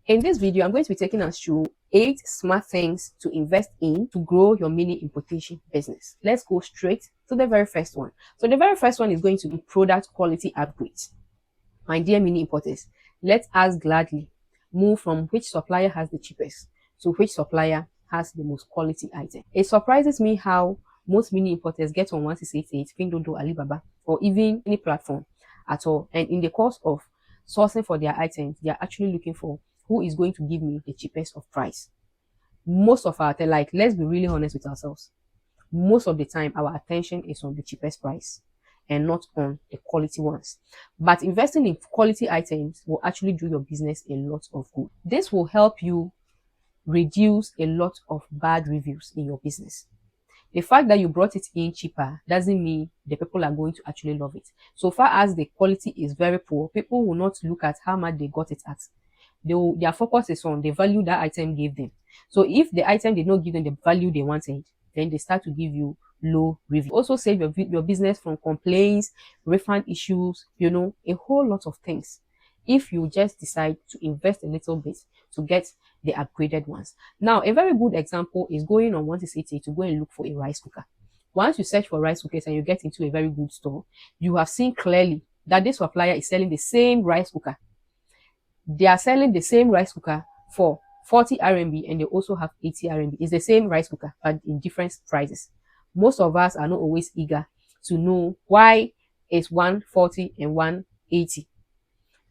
In this video, I'm going to be taking us through 8 smart things to invest in to grow your mini importation business. Let's go straight to the very first one. So the very first one is going to be product quality upgrades. My dear mini importers, let us gladly move from which supplier has the cheapest to which supplier has the most quality item. It surprises me how most mini importers get on 1688, Pindodo, Alibaba, or even any platform at all. And in the course of sourcing for their items, they are actually looking for who is going to give me the cheapest of price. Most of our, like, let's be really honest with ourselves. Most of the time, our attention is on the cheapest price and not on the quality ones. But investing in quality items will actually do your business a lot of good. This will help you reduce a lot of bad reviews in your business. The fact that you brought it in cheaper doesn't mean the people are going to actually love it. So far as the quality is very poor, people will not look at how much they got it at. Their focus is on the value that item gave them. So if the item did not give them the value they wanted, then they start to give you low review. Also save your business from complaints, refund issues, a whole lot of things. If you just decide to invest a little bit to get the upgraded ones. Now, a very good example is going on 1688 to go and look for a rice cooker. Once you search for rice cookers and you get into a very good store, you have seen clearly that this supplier is selling the same rice cooker. They are selling the same rice cooker for 40 RMB and they also have 80 RMB. It's the same rice cooker, but in different prices. Most of us are not always eager to know why it's 140 and 180.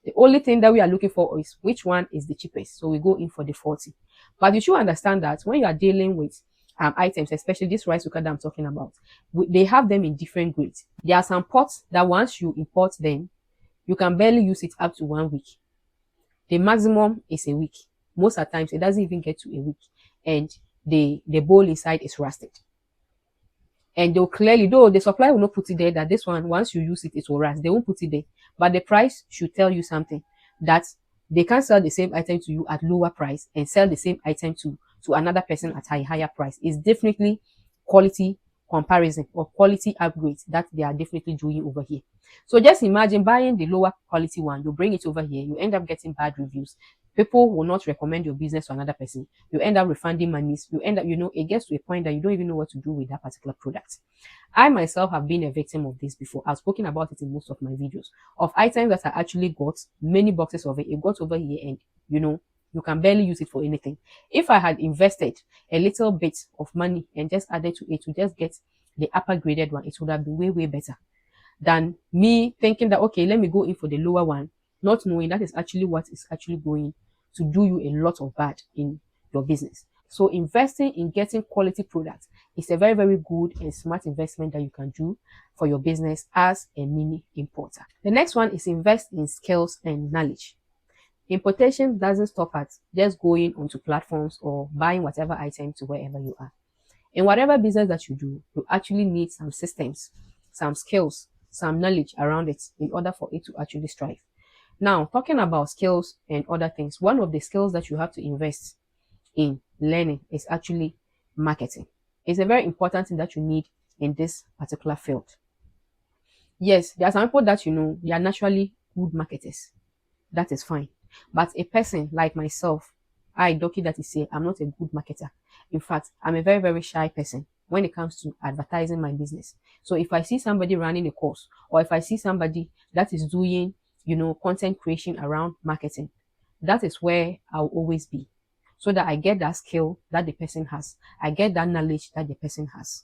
The only thing that we are looking for is which one is the cheapest. So we go in for the 40. But you should understand that when you are dealing with items, especially this rice cooker that I'm talking about, they have them in different grades. There are some pots that once you import them, you can barely use it up to 1 week. The maximum is a week. Most of the times, it doesn't even get to a week. And the bowl inside is rusted. And they'll clearly, though the supplier will not put it there, that this one, once you use it, it will rust. They won't put it there. But the price should tell you something. That they can sell the same item to you at lower price and sell the same item to another person at a higher price. It's definitely quality comparison or quality upgrades that they are definitely doing over here. So just imagine buying the lower quality one, you bring it over here, you end up getting bad reviews. People will not recommend your business to another person. You end up refunding monies. You end up, it gets to a point that you don't even know what to do with that particular product. I myself have been a victim of this before. I've spoken about it in most of my videos of items that I actually got many boxes of it. It got over here and, you can barely use it for anything. If I had invested a little bit of money and just added to it to just get the upper graded one, it would have been way, way better than me thinking that, okay, let me go in for the lower one, not knowing that is actually what is actually going to do you a lot of bad in your business. So investing in getting quality products is a very, very good and smart investment that you can do for your business as a mini importer. The next one is invest in skills and knowledge. Importation doesn't stop at just going onto platforms or buying whatever item to wherever you are. In whatever business that you do, you actually need some systems, some skills, some knowledge around it in order for it to actually strive. Now, talking about skills and other things, one of the skills that you have to invest in learning is actually marketing. It's a very important thing that you need in this particular field. Yes, there are some people that they are naturally good marketers. That is fine. But a person like myself, Dorkie, that is say, I'm not a good marketer. In fact, I'm a very, very shy person when it comes to advertising my business. So if I see somebody running a course, or if I see somebody that is doing, content creation around marketing, that is where I'll always be. So that I get that skill that the person has. I get that knowledge that the person has.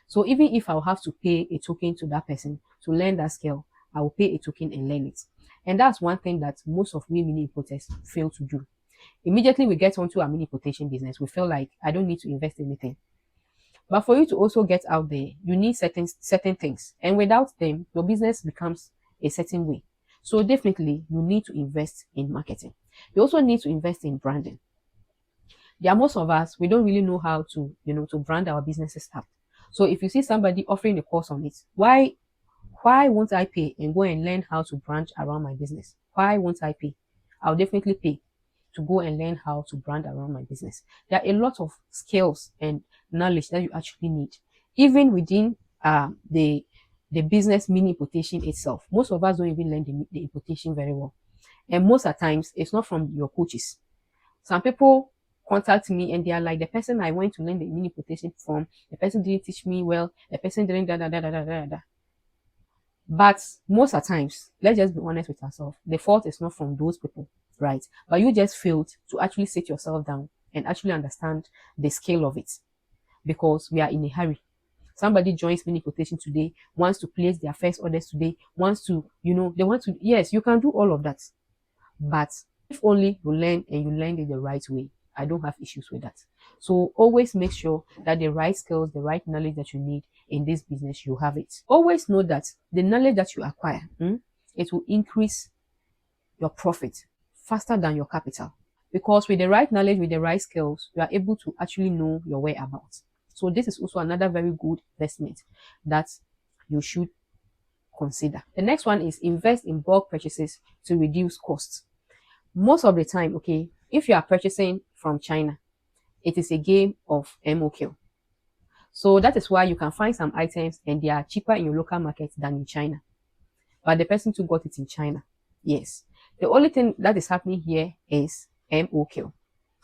So even if I'll have to pay a token to that person to learn that skill, I will pay a token and learn it. And that's one thing that most of we mini importers fail to do. Immediately we get onto our mini importation business, we feel like I don't need to invest anything. But for you to also get out there, you need certain things. And without them, your business becomes a certain way. So definitely you need to invest in marketing. You also need to invest in branding. There are most of us, we don't really know how to, to brand our businesses up. So if you see somebody offering a course on it, why won't I pay and go and learn how to brand around my business? Why won't I pay? I'll definitely pay to go and learn how to brand around my business. There are a lot of skills and knowledge that you actually need, even within the business mini importation itself. Most of us don't even learn the importation very well. And most of the times, it's not from your coaches. Some people contact me and they are like, the person I went to learn the mini importation from, the person didn't teach me well, the person didn't da da da da da da da. But most of the times, let's just be honest with ourselves, the fault is not from those people, right? But you just failed to actually sit yourself down and actually understand the scale of it, because we are in a hurry. Somebody joins mini quotation today, wants to place their first orders today, wants to, they want to, yes, you can do all of that. But if only you learn and you learn it the right way, I don't have issues with that. So always make sure that the right skills, the right knowledge that you need in this business, you have it. Always know that the knowledge that you acquire, it will increase your profit faster than your capital. Because with the right knowledge, with the right skills, you are able to actually know your whereabouts. So this is also another very good investment that you should consider. The next one is invest in bulk purchases to reduce costs. Most of the time, okay, if you are purchasing from China, it is a game of MOQ. So that is why you can find some items and they are cheaper in your local market than in China. But the person too got it in China. Yes. The only thing that is happening here is MOQ.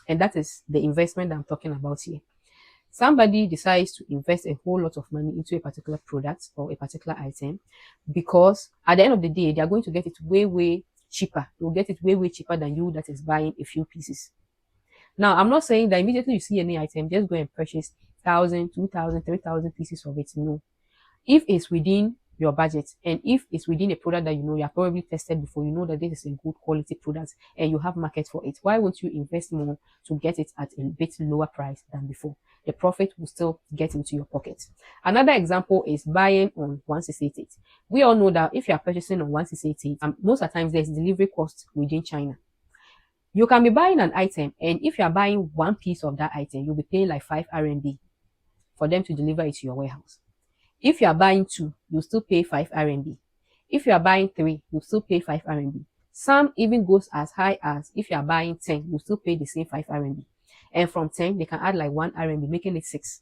And that is the investment that I'm talking about here. Somebody decides to invest a whole lot of money into a particular product or a particular item because at the end of the day, they are going to get it way, way cheaper. They'll get it way, way cheaper than you that is buying a few pieces. Now, I'm not saying that immediately you see any item, just go and purchase 1,000, 2,000, 3,000 pieces of it. No. If it's within your budget and if it's within a product that you have probably tested before, you know that this is a good quality product and you have market for it, why won't you invest more to get it at a bit lower price than before? The profit will still get into your pocket. Another example is buying on 1688. We all know that if you are purchasing on 1688, most of the times there's delivery cost within China. You can be buying an item, and if you are buying one piece of that item, you'll be paying like 5 RMB for them to deliver it to your warehouse. If you are buying 2, you'll still pay 5 RMB. If you are buying 3, you'll still pay 5 RMB. Some even goes as high as if you are buying 10, you'll still pay the same 5 RMB. And from 10, they can add like 1 RMB, making it 6.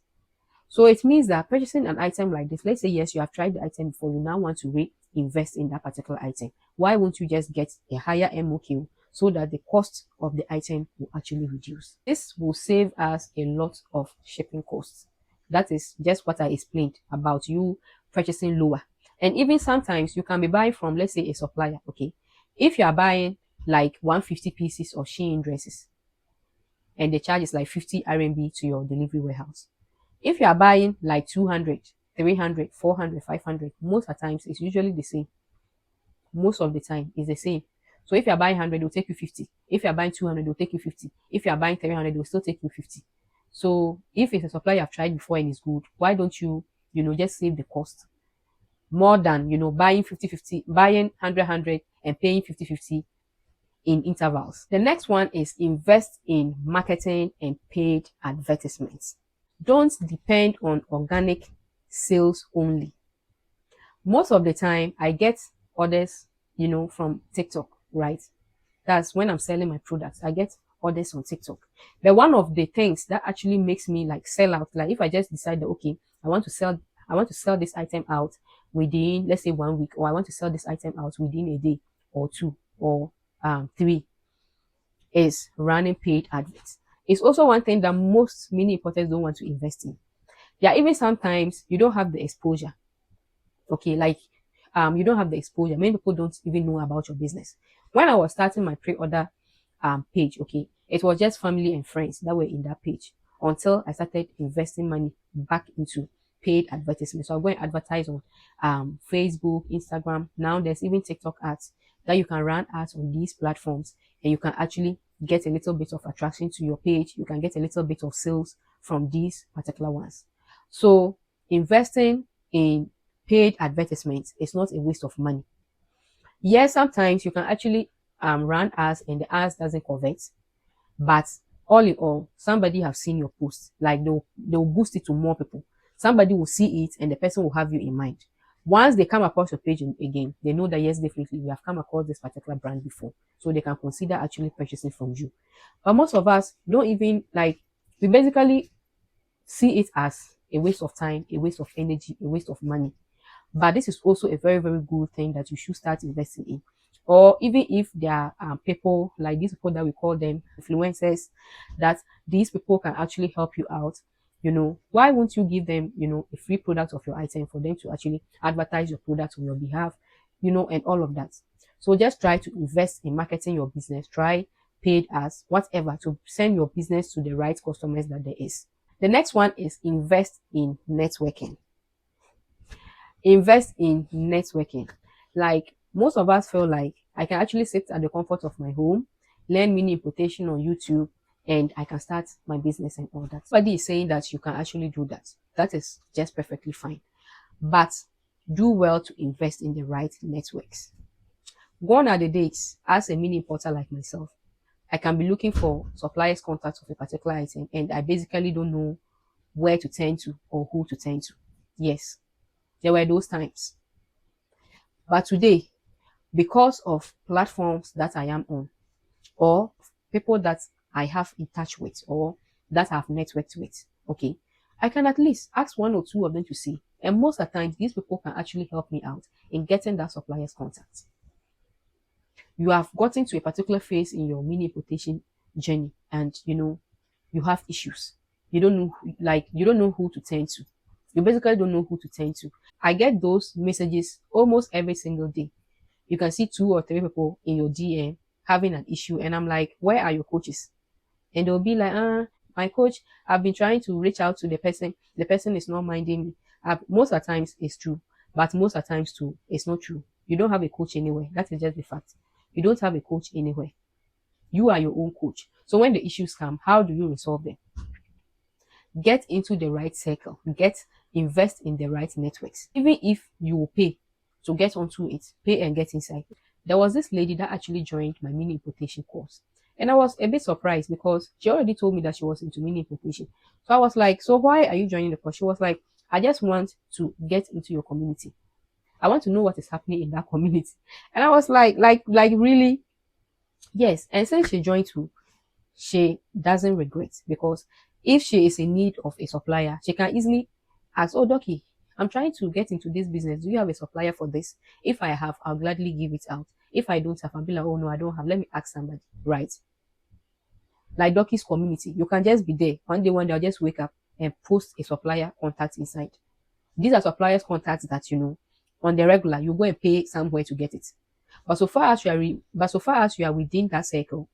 So it means that purchasing an item like this, let's say, yes, you have tried the item before, you now want to reinvest in that particular item. Why won't you just get a higher MOQ so that the cost of the item will actually reduce? This will save us a lot of shipping costs. That is just what I explained about you purchasing lower. And even sometimes you can be buying from, let's say, a supplier, okay? If you are buying like 150 pieces of Shein dresses and the charge is like 50 RMB to your delivery warehouse. If you are buying like 200, 300, 400, 500, most of the times it's usually the same. Most of the time it's the same. So if you are buying 100, it will take you 50. If you are buying 200, it will take you 50. If you are buying 300, it will still take you 50. So if it's a supply you've tried before and it's good, why don't you, just save the cost more than, buying 50-50, buying 100-100 and paying 50-50 in intervals. The next one is invest in marketing and paid advertisements. Don't depend on organic sales only. Most of the time I get orders, from TikTok, right? That's when I'm selling my products. I get orders on TikTok. But one of the things that actually makes me like sell out, like if I just decide that, okay, I want to sell this item out within, let's say 1 week, or I want to sell this item out within a day or 2 or 3, is running paid adverts. It's also one thing that most mini importers don't want to invest in. Yeah, even sometimes you don't have the exposure. Okay, like you don't have the exposure. Many people don't even know about your business. When I was starting my pre-order page, okay, it was just family and friends that were in that page until I started investing money back into paid advertisements. So I'm going to advertise on Facebook, Instagram. Now there's even TikTok ads that you can run ads on these platforms, and you can actually get a little bit of attraction to your page. You can get a little bit of sales from these particular ones. So investing in paid advertisements is not a waste of money. Yes, sometimes you can actually run ads and the ads doesn't convert, but all in all, somebody have seen your post. Like they'll boost it to more people. Somebody will see it and the person will have you in mind. Once they come across your page again, they know that yes, definitely we have come across this particular brand before, so they can consider actually purchasing from you. But most of us don't even we basically see it as a waste of time, a waste of energy, a waste of money. But this is also a very, very good thing that you should start investing in. or even if there are people like these people that we call them influencers, that these people can actually help you out, why won't you give them, a free product of your item for them to actually advertise your product on your behalf, and all of that. So just try to invest in marketing your business. Try paid ads, whatever, to send your business to the right customers that there is. The next one is invest in networking. Invest in networking. Like most of us feel like I can actually sit at the comfort of my home, learn mini importation on YouTube, and I can start my business and all that. Somebody is saying that you can actually do that. That is just perfectly fine. But do well to invest in the right networks. Gone are the days as a mini importer like myself, I can be looking for suppliers' contacts of a particular item, and I basically don't know where to turn to or who to turn to. Yes, there were those times. But today, because of platforms that I am on, or people that I have in touch with, or that I've networked with, okay, I can at least ask one or two of them to see. And most of the time, these people can actually help me out in getting that supplier's contact. You have gotten to a particular phase in your mini importation journey, and you have issues. You don't know, you don't know who to turn to. You basically don't know who to turn to. I get those messages almost every single day. You can see 2 or 3 people in your DM having an issue, and I'm like, where are your coaches? And they'll be like, my coach, I've been trying to reach out to the person. The person is not minding me. Most of the times it's true, but most of the times too, it's not true. You don't have a coach anywhere. That is just the fact. You don't have a coach anywhere. You are your own coach. So when the issues come, how do you resolve them? Get into the right circle. Invest in the right networks. Even if you will pay to get onto it, pay and get inside. There was this lady that actually joined my mini importation course. And I was a bit surprised because she already told me that she was into mini importation. So I was like, so why are you joining the course? She was like, I just want to get into your community. I want to know what is happening in that community. And I was like really? Yes. And since she joined too, she doesn't regret, because if she is in need of a supplier, she can easily ask, oh, Dorkie, I'm trying to get into this business. Do you have a supplier for this? If I have, I'll gladly give it out. If I don't have, I'll be like, oh no, I don't have. Let me ask somebody. Right? Like Dorkie's community, you can just be there. One day, I'll just wake up and post a supplier contact inside. These are suppliers contacts that on the regular, you go and pay somewhere to get it. But so far as you are within that circle,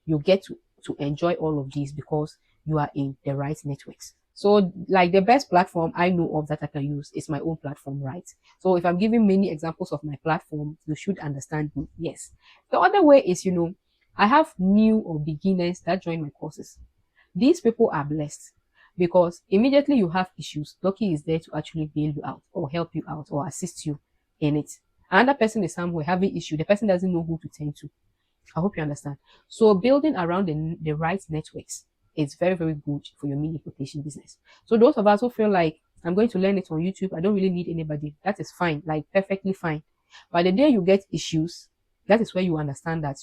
you get to enjoy all of these because you are in the right networks. So like the best platform I know of that I can use is my own platform, right? So if I'm giving many examples of my platform, you should understand me. Yes. The other way is, I have new or beginners that join my courses. These people are blessed because immediately you have issues, Dorkie is there to actually bail you out or help you out or assist you in it. Another person is somewhere having issue. The person doesn't know who to turn to. I hope you understand. So building around the right networks is very, very good for your mini importation business. So those of us who feel like I'm going to learn it on YouTube, I don't really need anybody. That is fine, like perfectly fine. But the day you get issues, that is where you understand that,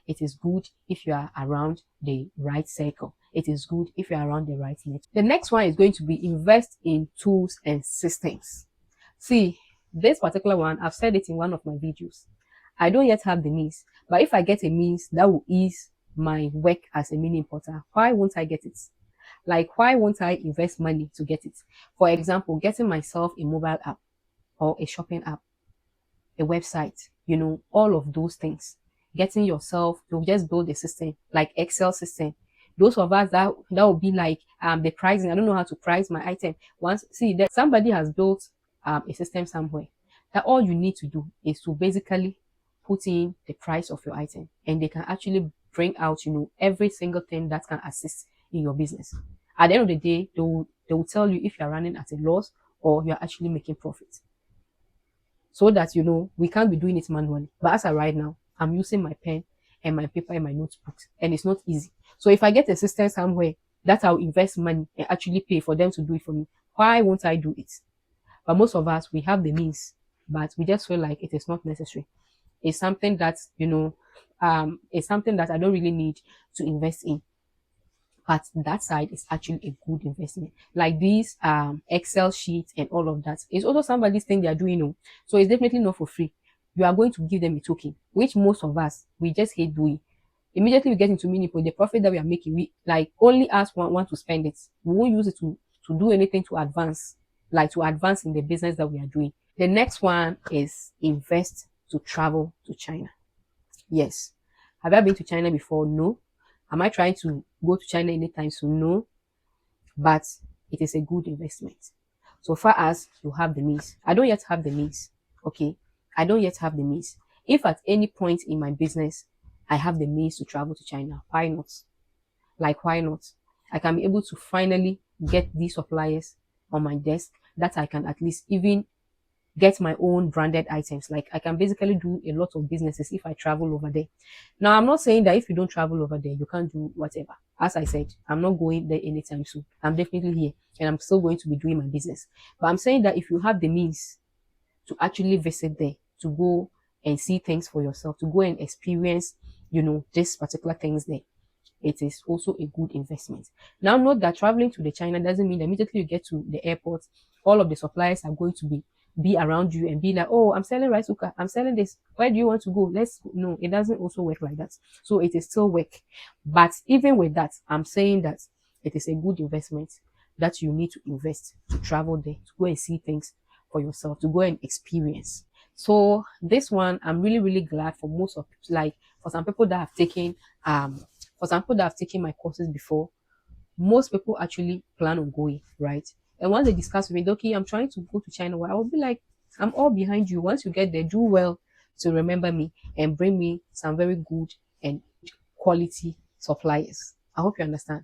it is good if you are around the right circle. It is good if you're around the right network. The next one is going to be invest in tools and systems. See, this particular one, I've said it in one of my videos. I don't yet have the means, but if I get a means that will ease my work as a mini importer, why won't I get it? Like, why won't I invest money to get it? For example, getting myself a mobile app or a shopping app, a website, all of those things. Getting yourself to just build a system like Excel system. Those of us that will be like the pricing. I don't know how to price my item. Once see that somebody has built a system somewhere, that all you need to do is to basically put in the price of your item, and they can actually bring out every single thing that can assist in your business. At the end of the day, they will tell you if you're running at a loss or you're actually making profit, so that we can't be doing it manually. But as I right now, I'm using my pen and my paper and my notebooks, and it's not easy. So if I get a system somewhere that I'll invest money and actually pay for them to do it for me, why won't I do it? But most of us, we have the means, but we just feel like it is not necessary. It's something that it's something that I don't really need to invest in. But that side is actually a good investment. Like these Excel sheets and all of that is also somebody's thing they are doing. So it's definitely not for free. you are going to give them a token, which most of us, we just hate doing. Immediately we get into mini the profit that we are making, we like only ask want to spend it. We won't use it to do anything to advance, like to advance in the business that we are doing. The next one is invest to travel to China. Yes. Have I been to China before? No. Am I trying to go to China anytime soon? No. But it is a good investment. So far as you have the means. I don't yet have the means. Okay. I don't yet have the means. If at any point in my business I have the means to travel to China, why not? Like, why not? I can be able to finally get these suppliers on my desk that I can at least even get my own branded items. Like, I can basically do a lot of businesses if I travel over there. Now, I'm not saying that if you don't travel over there, you can't do whatever. As I said, I'm not going there anytime soon. I'm definitely here and I'm still going to be doing my business. But I'm saying that if you have the means to actually visit there, to go and see things for yourself, to go and experience, this particular things there, it is also a good investment. Now, note that traveling to the China doesn't mean that immediately you get to the airport, all of the suppliers are going to be around you and be like, oh, I'm selling rice cooker, I'm selling this. Where do you want to go? Let's go. No, it doesn't also work like that. So it is still work. But even with that, I'm saying that it is a good investment that you need to invest to travel there, to go and see things for yourself, to go and experience. So this one, I'm really, really glad for most of, like, for some people that have taken my courses before, most people actually plan on going, right? And once they discuss with me, Dorkie, I'm trying to go to China, well, I will be like, I'm all behind you. Once you get there, do well to remember me and bring me some very good and quality suppliers. I hope you understand.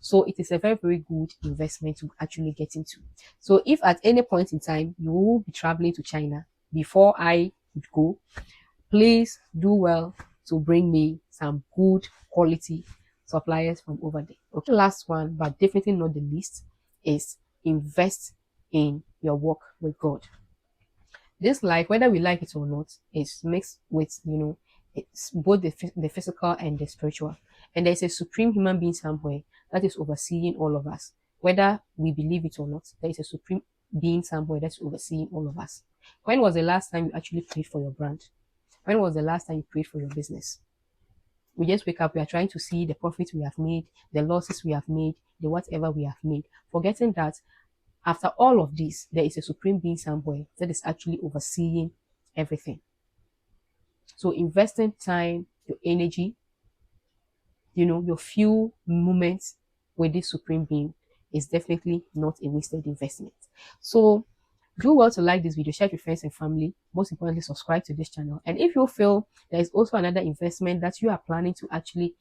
So it is a very, very good investment to actually get into. So if at any point in time you will be traveling to China before I would go, please do well to bring me some good quality suppliers from over there. Okay. Last one, but definitely not the least, is invest in your walk with God. This life, whether we like it or not, is mixed with, it's both the physical and the spiritual. And there's a supreme human being somewhere that is overseeing all of us. Whether we believe it or not, there is a supreme being somewhere that's overseeing all of us. When was the last time you actually prayed for your brand? When was the last time you prayed for your business? We just wake up, we are trying to see the profits we have made, the losses we have made, the whatever we have made, forgetting that after all of this, there is a supreme being somewhere that is actually overseeing everything. So investing time, your energy, your few moments with this supreme being is definitely not a wasted investment. So do well to like this video, share it with friends and family. Most importantly, subscribe to this channel. And if you feel there is also another investment that you are planning to actually,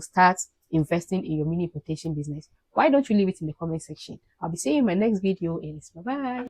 start investing in your mini importation business, why don't you leave it in the comment section? I'll be seeing you in my next video. Bye bye.